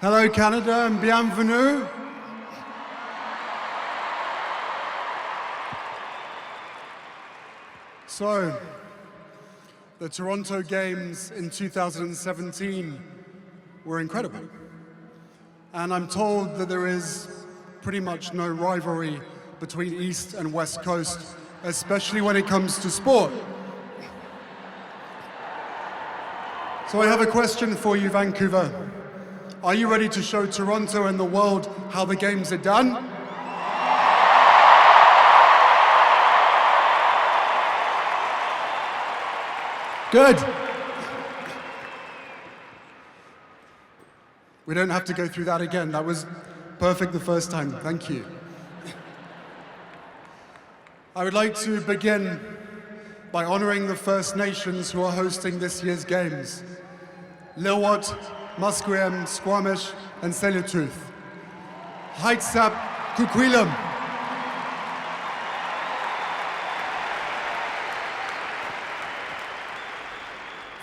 Hello, Canada, and bienvenue. So, the Toronto Games in 2017 were incredible. And I'm told that there is pretty much no rivalry between East and West Coast, especially when it comes to sport. So I have a question for you, Vancouver. Are you ready to show Toronto and the world how the games are done? Good. We don't have to go through that again. That was perfect the first time. Thank you. I would like to begin by honoring the First Nations who are hosting this year's games. Lil'wat, Musqueam, Squamish, and Tsleil-Waututh. Heitsap, Kukwilum.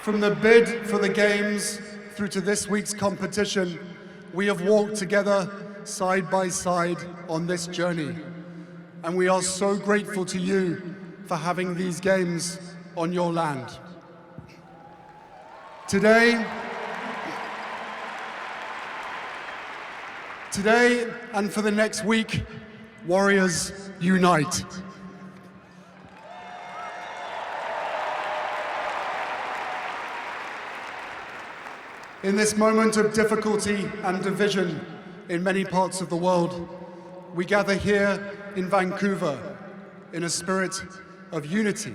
From the bid for the Games through to this week's competition, we have walked together side by side on this journey. And we are so grateful to you for having these Games on your land. Today and for the next week, Warriors unite. In this moment of difficulty and division in many parts of the world, we gather here in Vancouver in a spirit of unity.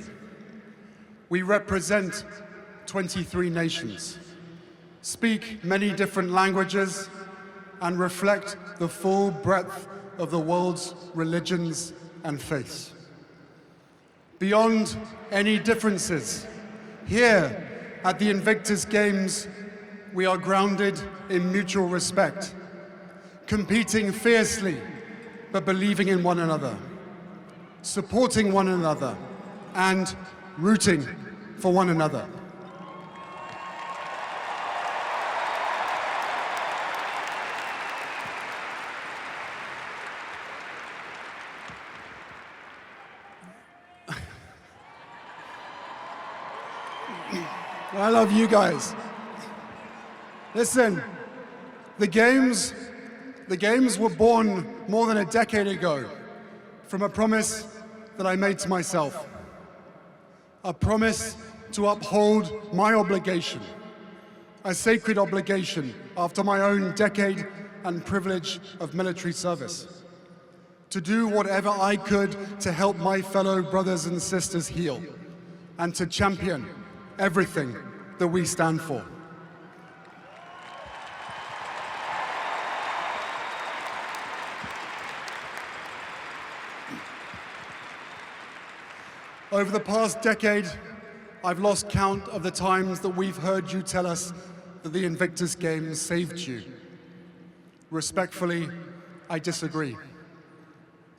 We represent 23 nations, speak many different languages, and reflect the full breadth of the world's religions and faiths. Beyond any differences, here at the Invictus Games, we are grounded in mutual respect, competing fiercely, but believing in one another, supporting one another, and rooting for one another. I love you guys. Listen, the games were born more than a decade ago from a promise that I made to myself. A promise to uphold my obligation, a sacred obligation after my own decade and privilege of military service. To do whatever I could to help my fellow brothers and sisters heal, and to champion everything that we stand for. Over the past decade, I've lost count of the times that we've heard you tell us that the Invictus Games saved you. Respectfully, I disagree.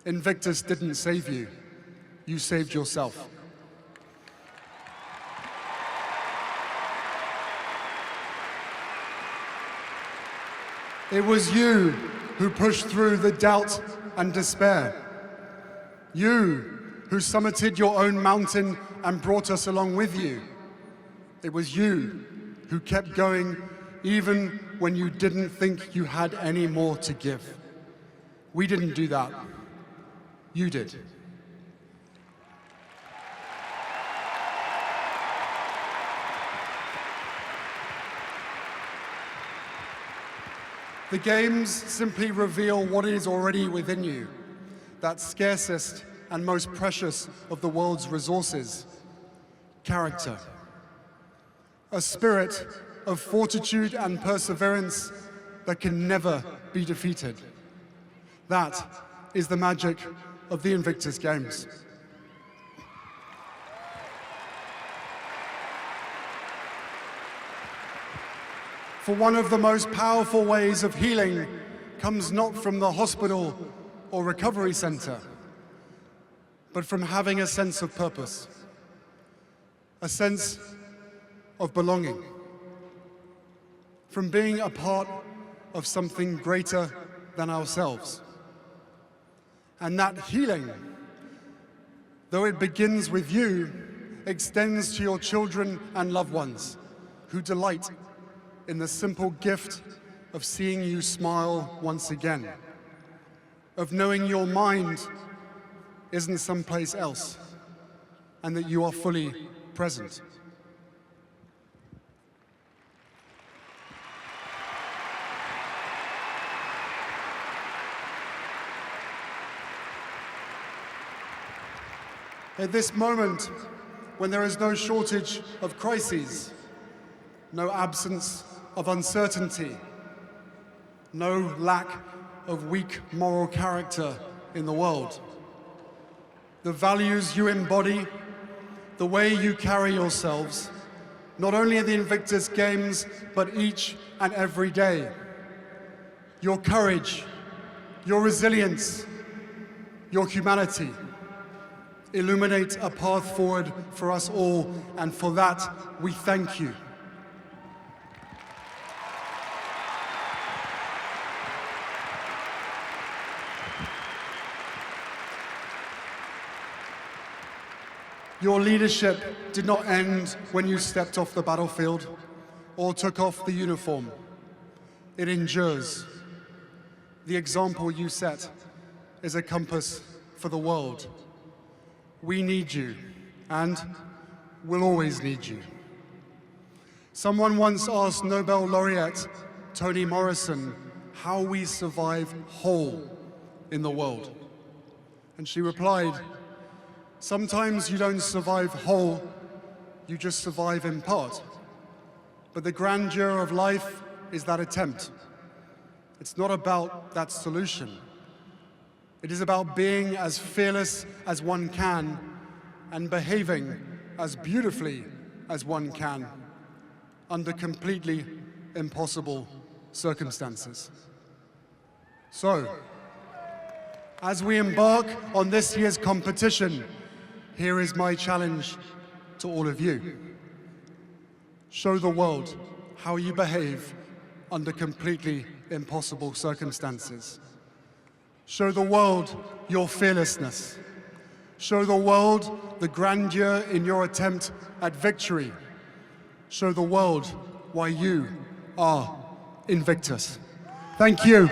Invictus didn't save you. You saved yourself. It was you who pushed through the doubt and despair. You who summited your own mountain and brought us along with you. It was you who kept going even when you didn't think you had any more to give. We didn't do that. You did. The Games simply reveal what is already within you, that scarcest and most precious of the world's resources, character. A spirit of fortitude and perseverance that can never be defeated. That is the magic of the Invictus Games. For one of the most powerful ways of healing comes not from the hospital or recovery center, but from having a sense of purpose, a sense of belonging, from being a part of something greater than ourselves. And that healing, though it begins with you, extends to your children and loved ones who delight in the simple gift of seeing you smile once again, of knowing your mind isn't someplace else, and that you are fully present. At this moment, when there is no shortage of crises, no absence of uncertainty, no lack of weak moral character in the world, the values you embody, the way you carry yourselves, not only at the Invictus Games, but each and every day, your courage, your resilience, your humanity, illuminate a path forward for us all, and for that, we thank you. Your leadership did not end when you stepped off the battlefield or took off the uniform. It endures. The example you set is a compass for the world. We need you, and we'll always need you. Someone once asked Nobel laureate Toni Morrison how we survive whole in the world. And she replied, "Sometimes you don't survive whole, you just survive in part. But the grandeur of life is that attempt. It's not about that solution. It is about being as fearless as one can and behaving as beautifully as one can under completely impossible circumstances." So, as we embark on this year's competition, here is my challenge to all of you. Show the world how you behave under completely impossible circumstances. Show the world your fearlessness. Show the world the grandeur in your attempt at victory. Show the world why you are Invictus. Thank you.